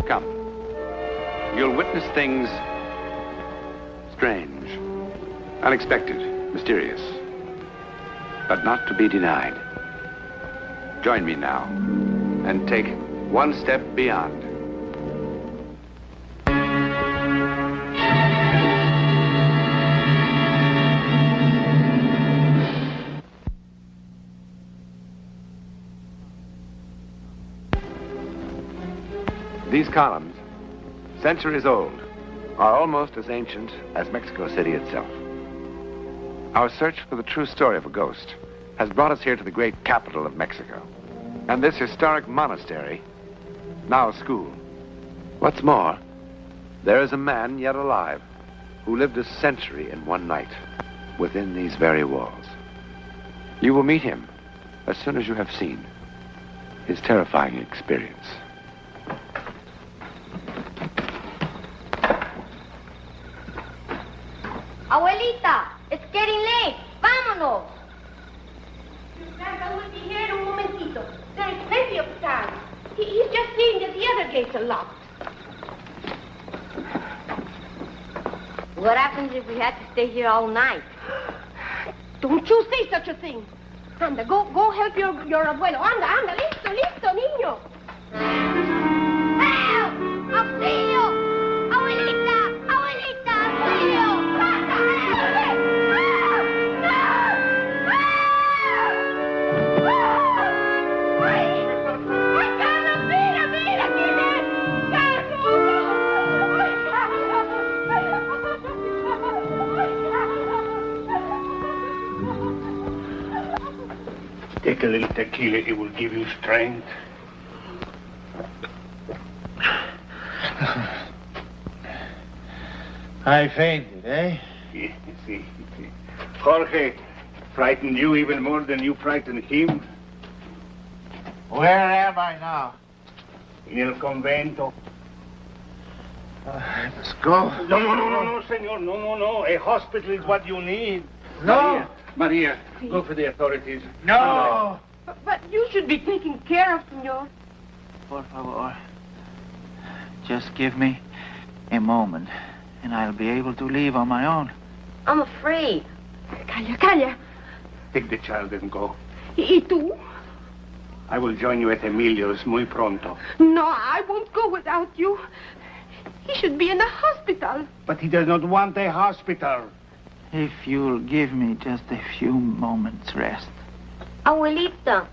Come. You'll witness things strange, unexpected, mysterious, but not to be denied. Join me now and take one step beyond. These columns, centuries old, are almost as ancient as Mexico City itself. Our search for the true story of a ghost has brought us here to the great capital of Mexico. And this historic monastery, now a school. What's more, there is a man yet alive who lived a century in one night within these very walls. You will meet him as soon as you have seen his terrifying experience. Abuelita, it's getting late. Vámonos. Santa will be here in a momentito. There is plenty of time. He's just seeing that the other gates are locked. What happens if we had to stay here all night? Don't you say such a thing. Anda, go help your abuelo. Anda, listo, niño. Help! Auxilio! Abuelita, auxilio! Take a little tequila, it will give you strength. I fainted, eh? Yeah, see. Jorge frightened you even more than you frightened him. Where am I now? In el convento. I must go. No, senor. No. A hospital is what you need. No. Maria, go for the authorities. No. But you should be taken care of, senor. Por favor. Just give me a moment, and I'll be able to leave on my own. I'm afraid. Calla. Take the child and go. ¿Y tú? I will join you at Emilio's muy pronto. No, I won't go without you. He should be in a hospital. But he does not want a hospital. If you'll give me just a few moments' rest. Abuelita,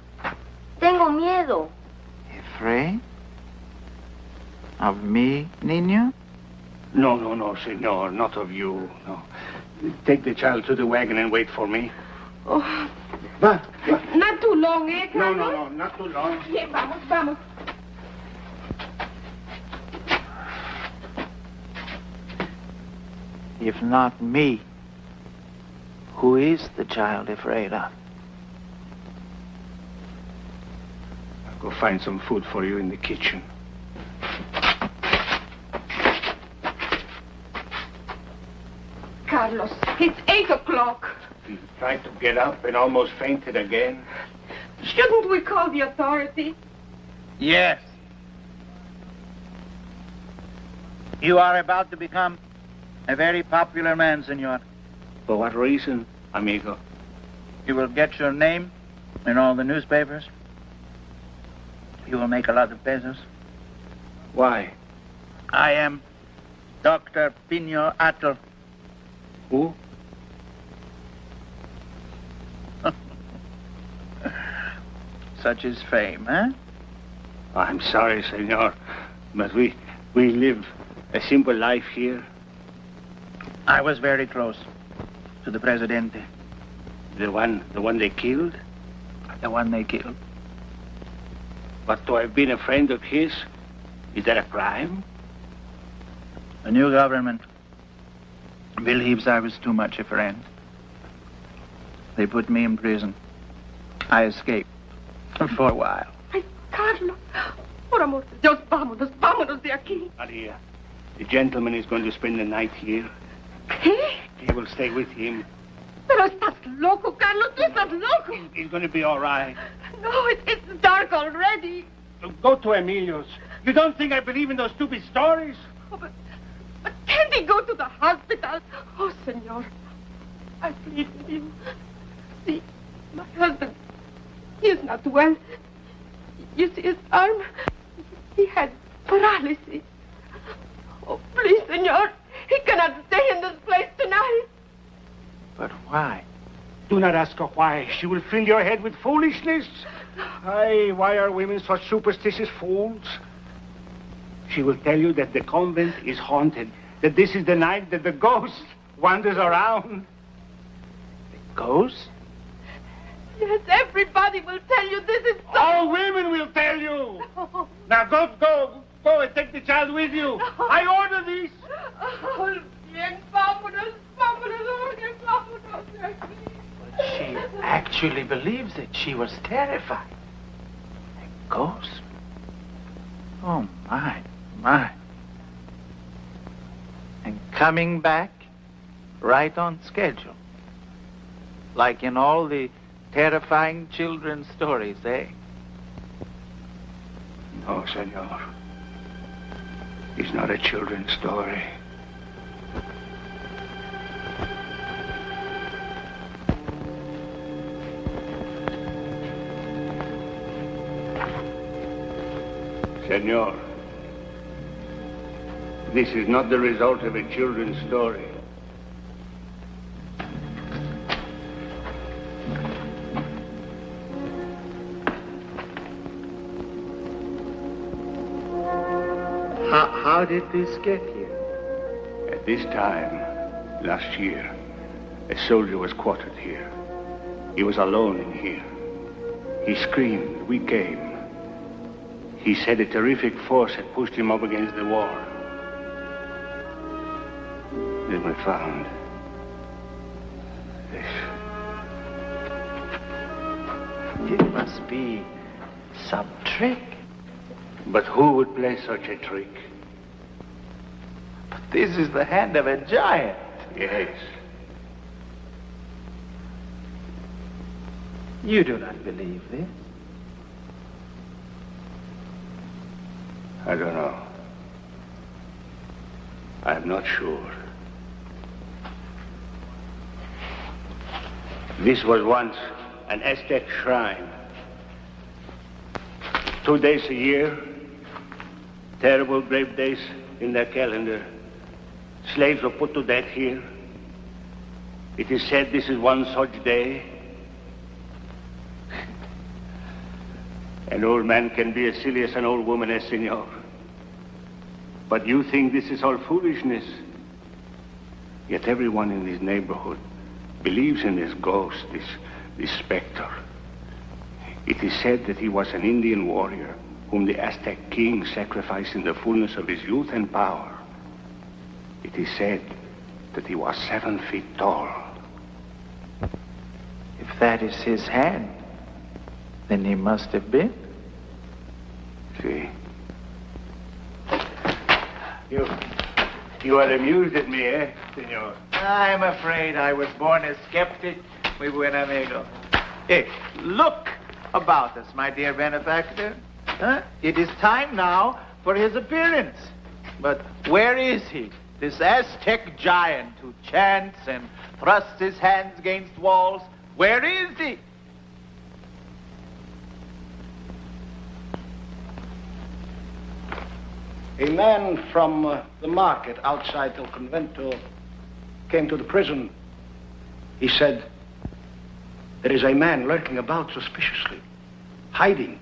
tengo miedo. Afraid? Of me, niño? No, senor, not of you, no. Take the child to the wagon and wait for me. Oh, But not too long, eh, Carlos? No, not too long. Yeah, vamos. If not me, who is the child afraid of? I'll go find some food for you in the kitchen. Carlos, it's 8 o'clock. He tried to get up and almost fainted again. Shouldn't we call the authorities? Yes. You are about to become a very popular man, senor. For what reason, amigo? You will get your name in all the newspapers. You will make a lot of pesos. Why? I am Dr. Pino Atl. Who? Such is fame, eh? I'm sorry, senor, but we live a simple life here. I was very close to the Presidente. The one they killed? The one they killed. But to have been a friend of his, is that a crime? The new government believes I was too much a friend. They put me in prison. I escaped for a while. Ay, Carlos, por amor de Dios, vámonos de aquí. Maria, the gentleman is going to spend the night here. ¿Qué? He will stay with him. Pero estás loco, Carlos, tú estás loco. He's going to be all right. No, it's dark already. Go to Emilio's. You don't think I believe in those stupid stories? Oh, but can't he go to the hospital? Oh, senor, I plead with you. See, my husband, he is not well. You see his arm? He has paralysis. Oh, please, senor, he cannot stay in this place tonight. But why? Do not ask her why. She will fill your head with foolishness. Aye, why are women such superstitious fools? She will tell you that the convent is haunted, that this is the night that the ghost wanders around. The ghost? Yes, everybody will tell you this is so. All women will tell you. No. Now go and take the child with you. I order this. Oh, bien, vámonos, vámonos, bien, vámonos. But she actually believes it. She was terrified. A ghost? Oh, my. And coming back right on schedule. Like in all the terrifying children's stories, eh? No, senor. It's not a children's story. Senor, this is not the result of a children's story. How did this get here? At this time, last year, a soldier was quartered here. He was alone in here. He screamed. We came. He said a terrific force had pushed him up against the wall. Then we found this. It must be some trick. But who would play such a trick? But this is the hand of a giant. Yes. You do not believe this? I don't know. I'm not sure. This was once an Aztec shrine. 2 days a year, terrible brave days in their calendar. Slaves were put to death here. It is said this is one such day. An old man can be as silly as an old woman, senor. But you think this is all foolishness. Yet everyone in this neighborhood believes in this ghost, this specter. It is said that he was an Indian warrior whom the Aztec king sacrificed in the fullness of his youth and power. It is said that he was 7 feet tall. If that is his hand, then he must have been. See? You are amused at me, eh, senor? I'm afraid I was born a skeptic, muy buen amigo. Hey, look about us, my dear benefactor. Huh? It is time now for his appearance. But where is he? This Aztec giant who chants and thrusts his hands against walls. Where is he? A man from the market outside El Convento came to the prison. He said, there is a man lurking about suspiciously, hiding.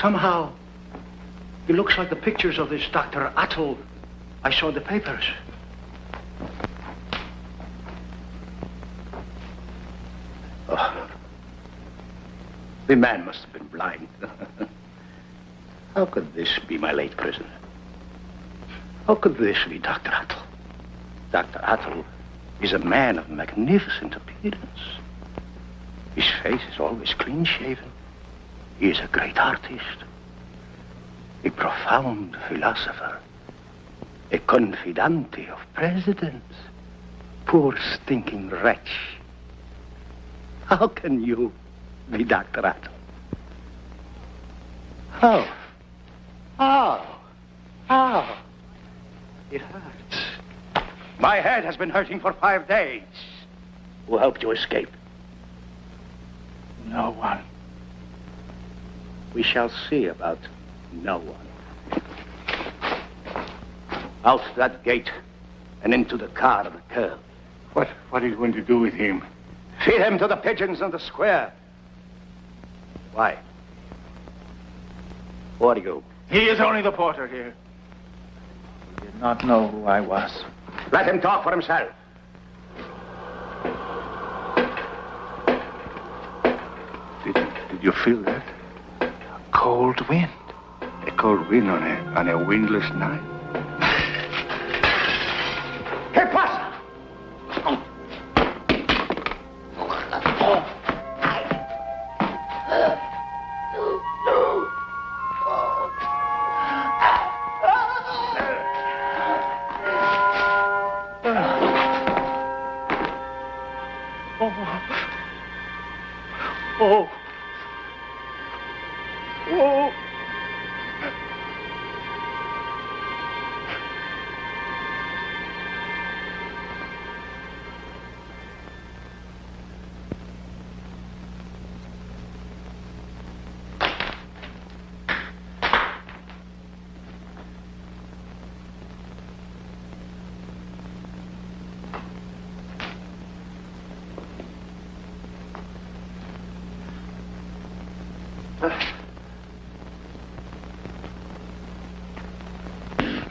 Somehow, he looks like the pictures of this Dr. Atl I saw in the papers. Oh, the man must have been blind. How could this be my late prisoner? How could this be Dr. Atl? Dr. Atl is a man of magnificent appearance. His face is always clean-shaven. He is a great artist, a profound philosopher, a confidante of presidents. Poor stinking wretch. How can you be Dr. Atl? How? How? It hurts. My head has been hurting for 5 days. Who helped you escape? No one. We shall see about no one. Out that gate and into the car of the curve. What are you going to do with him? Feed him to the pigeons in the square. Why? Who are you? He is only the porter here. He did not know who I was. Let him talk for himself. Did you feel that? Cold wind. A cold wind on a windless night? ¿Qué pasa?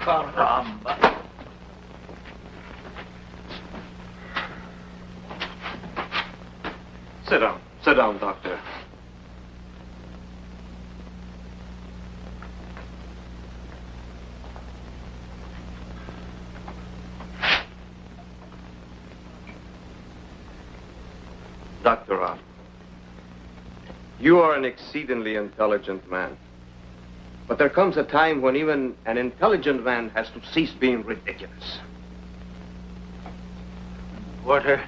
Caramba. Sit down, Doctor. Dr. Roth, you are an exceedingly intelligent man. But there comes a time when even an intelligent man has to cease being ridiculous. Porter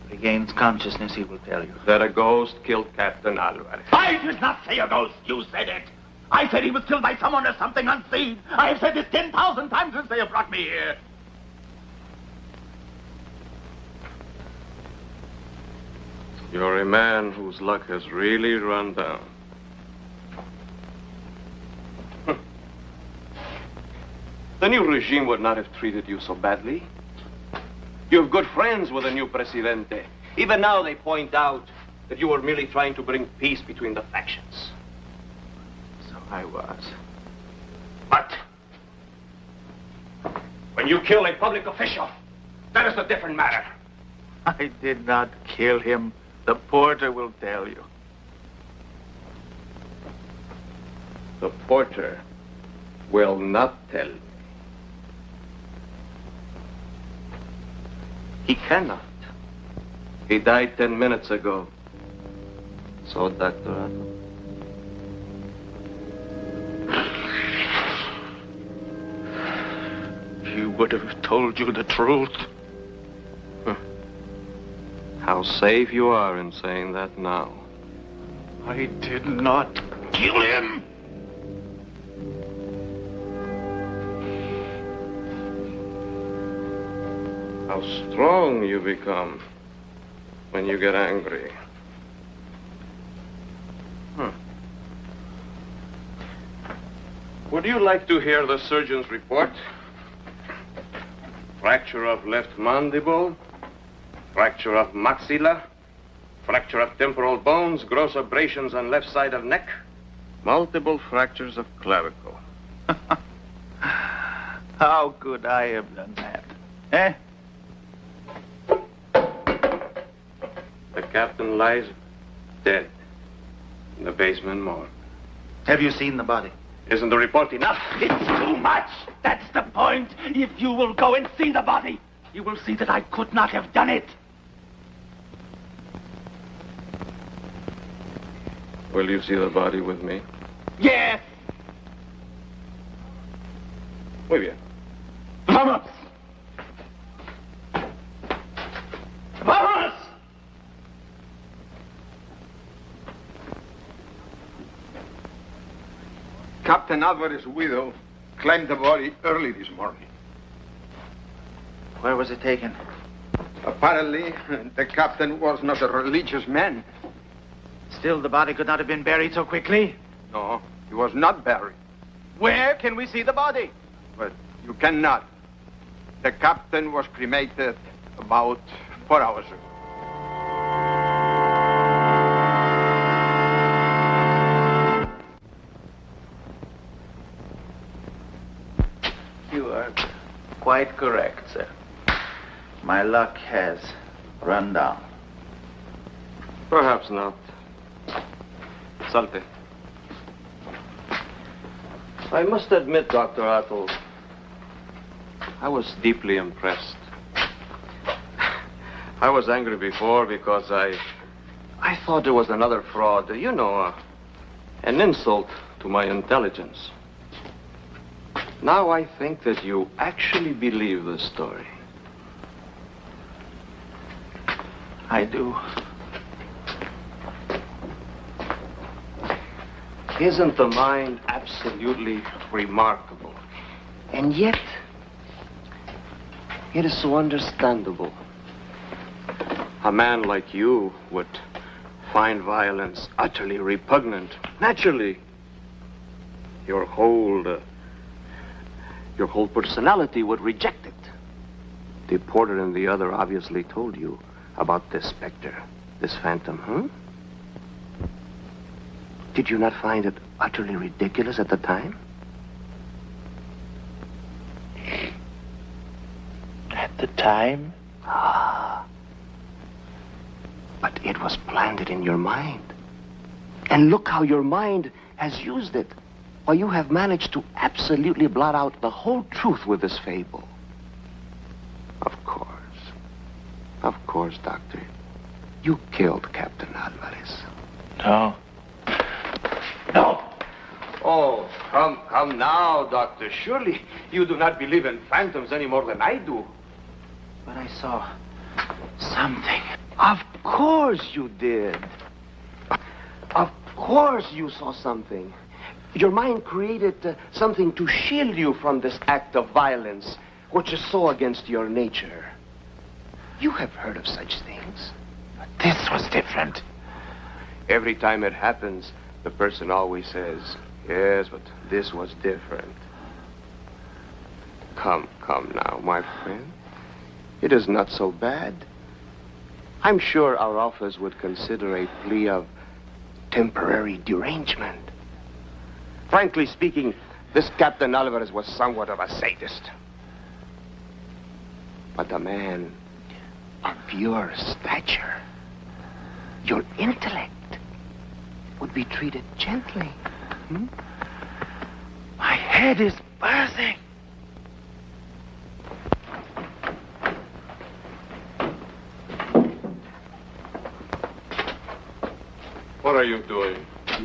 regains consciousness, he will tell you. That a ghost killed Captain Alvarez. I did not say a ghost. You said it. I said he was killed by someone or something unseen. I have said this 10,000 times since they have brought me here. You're a man whose luck has really run down. The new regime would not have treated you so badly. You have good friends with the new Presidente. Even now they point out that you were merely trying to bring peace between the factions. So I was. But when you kill a public official, that is a different matter. I did not kill him. The porter will tell you. The porter will not tell me. He cannot. He died 10 minutes ago. So, Dr. Otto. He would have told you the truth. How safe you are in saying that now. I did not kill him. How strong you become when you get angry. Would you like to hear the surgeon's report? Fracture of left mandible, fracture of maxilla, fracture of temporal bones, gross abrasions on left side of neck, multiple fractures of clavicle. How could I have done that? Eh? The captain lies dead in the basement morgue. Have you seen the body? Isn't the report enough? It's too much. That's the point. If you will go and see the body, you will see that I could not have done it. Will you see the body with me? Yes. Muy bien. Vamos. Vamos. Captain Captain Alvarez's widow claimed the body early this morning. Where was it taken? Apparently, the captain was not a religious man. Still, the body could not have been buried so quickly. No, he was not buried. Where can we see the body? But you cannot. The captain was cremated about 4 hours ago. You are quite correct, sir. My luck has run down. Perhaps not. Salte. I must admit, Dr. Atl, I was deeply impressed. I was angry before because I thought it was another fraud. You know, an insult to my intelligence. Now I think that you actually believe the story. I do. Isn't the mind absolutely remarkable? And yet, it is so understandable. A man like you would find violence utterly repugnant. Naturally, your whole personality would reject it. The porter and the other obviously told you about this specter, this phantom, huh? Did you not find it utterly ridiculous at the time? At the time? Ah. But it was planted in your mind. And look how your mind has used it. Why, you have managed to absolutely blot out the whole truth with this fable. Of course, Doctor. You killed Captain Alvarez. No. No. Oh, come now, Doctor. Surely you do not believe in phantoms any more than I do. But I saw something. Of course you did. Of course you saw something. Your mind created something to shield you from this act of violence, which is so against your nature. You have heard of such things. But this was different. Every time it happens, the person always says, yes, but this was different. Come now, my friend. It is not so bad. I'm sure our office would consider a plea of temporary derangement. Frankly speaking, this Captain Alvarez was somewhat of a sadist. But a man of your stature, your intellect, would be treated gently. My head is buzzing. What are you doing?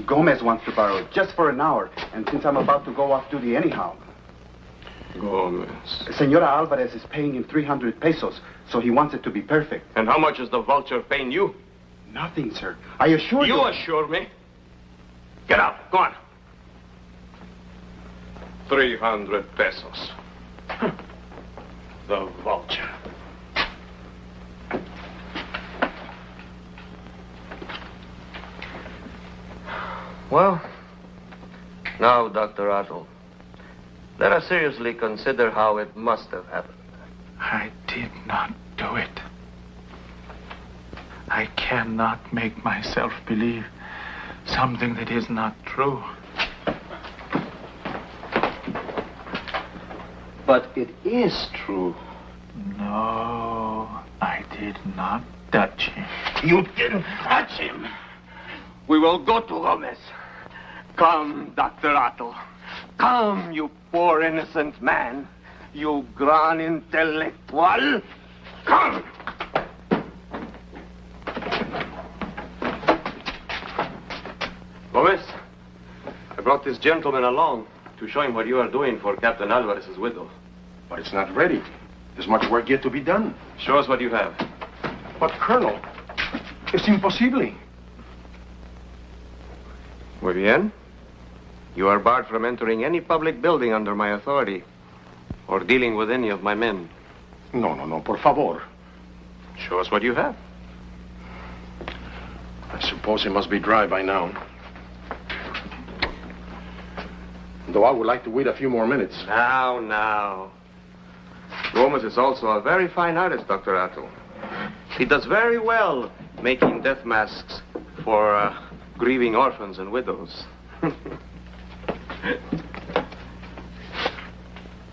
Gomez wants to borrow it just for an hour, and since I'm about to go off duty anyhow. Gomez. Senora Alvarez is paying him 300 pesos, so he wants it to be perfect. And how much is the vulture paying you? Nothing, sir. I assure you... You assure me? Get out. Go on. 300 pesos. The vulture. Well, now, Dr. Atl, let us seriously consider how it must have happened. I did not do it. I cannot make myself believe something that is not true. But it is true. No, I did not touch him. You didn't touch him. We will go to Gomez. Come, Dr. Atl. Come, you poor innocent man. You gran intellectual. Come! Gomez, I brought this gentleman along to show him what you are doing for Captain Alvarez's widow. But it's not ready. There's much work yet to be done. Show us what you have. But, Colonel, it's impossible. Muy bien. You are barred from entering any public building under my authority or dealing with any of my men. No, por favor. Show us what you have. I suppose he must be dry by now. Though I would like to wait a few more minutes. Now. Gomez is also a very fine artist, Dr. Attle. He does very well making death masks for grieving orphans and widows.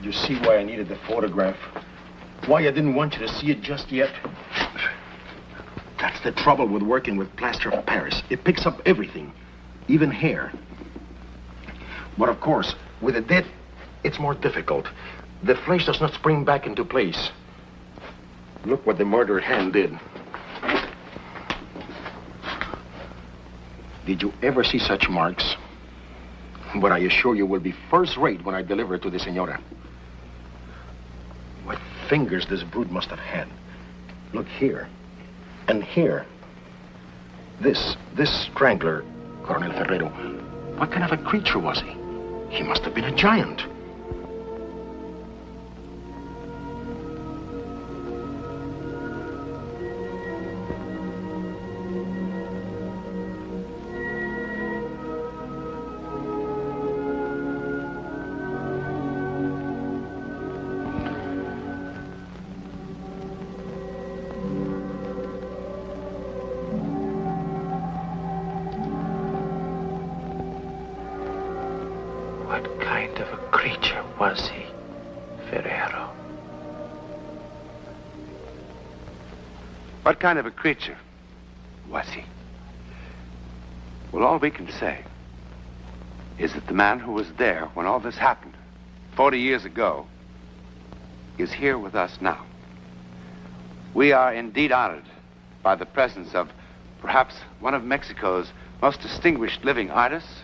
You see why I needed the photograph? Why I didn't want you to see it just yet? That's the trouble with working with plaster of Paris. It picks up everything, even hair. But of course, with the dead, it's more difficult. The flesh does not spring back into place. Look what the murdered hand did. Did you ever see such marks? But I assure you will be first rate when I deliver it to the senora. What fingers this brute must have had. Look here. And here. This strangler, Coronel Ferrero, what kind of a creature was he? He must have been a giant. What kind of a creature was he, Ferrero? What kind of a creature was he? Well, all we can say is that the man who was there when all this happened 40 years ago is here with us now. We are indeed honored by the presence of perhaps one of Mexico's most distinguished living artists,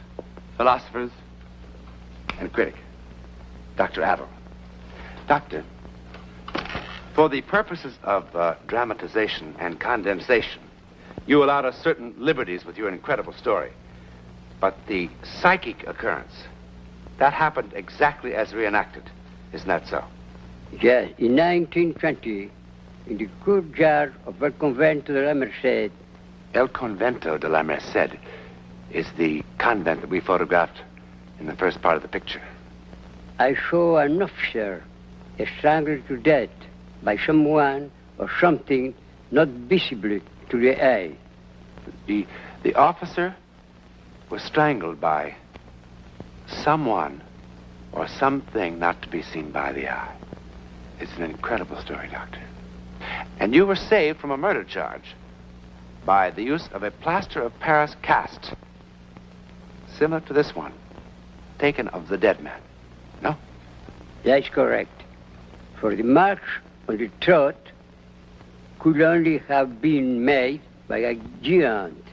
philosophers, and critic, Dr. Attle. Doctor, for the purposes of dramatization and condensation, you allowed us certain liberties with your incredible story. But the psychic occurrence, that happened exactly as reenacted. Isn't that so? Yes, in 1920, in the courtyard of El Convento de la Merced. El Convento de la Merced is the convent that we photographed in the first part of the picture. I saw an officer strangled to death by someone or something not visible to the eye. The officer was strangled by someone or something not to be seen by the eye. It's an incredible story, Doctor. And you were saved from a murder charge by the use of a plaster of Paris cast, similar to this one, taken of the dead man. No? That's correct. For the marks on the throat could only have been made by a giant.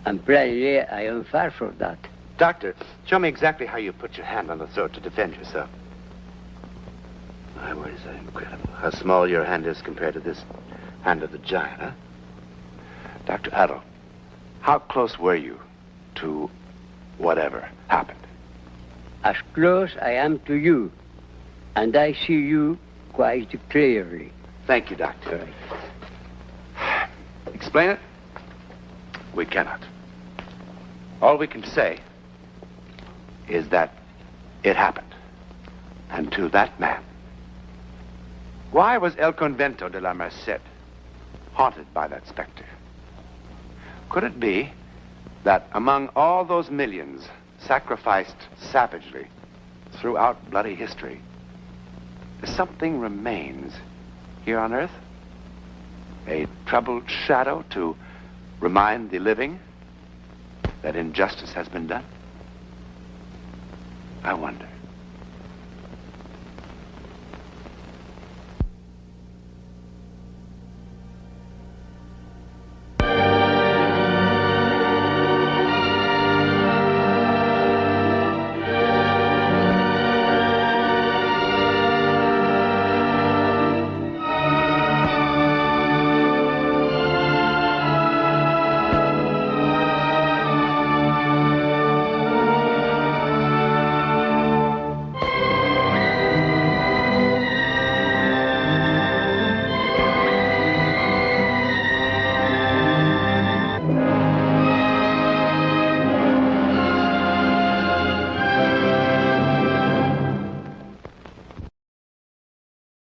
And plainly, I am far from that. Doctor, show me exactly how you put your hand on the throat to defend yourself. My word, is that incredible. How small your hand is compared to this hand of the giant, huh? Dr. Attle, how close were you to whatever happened? As close I am to you, and I see you quite clearly. Thank you, Doctor. Explain it? We cannot. All we can say is that it happened, and to that man. Why was El Convento de la Merced haunted by that specter? Could it be that among all those millions sacrificed savagely throughout bloody history, something remains here on Earth? A troubled shadow to remind the living that injustice has been done? I wonder.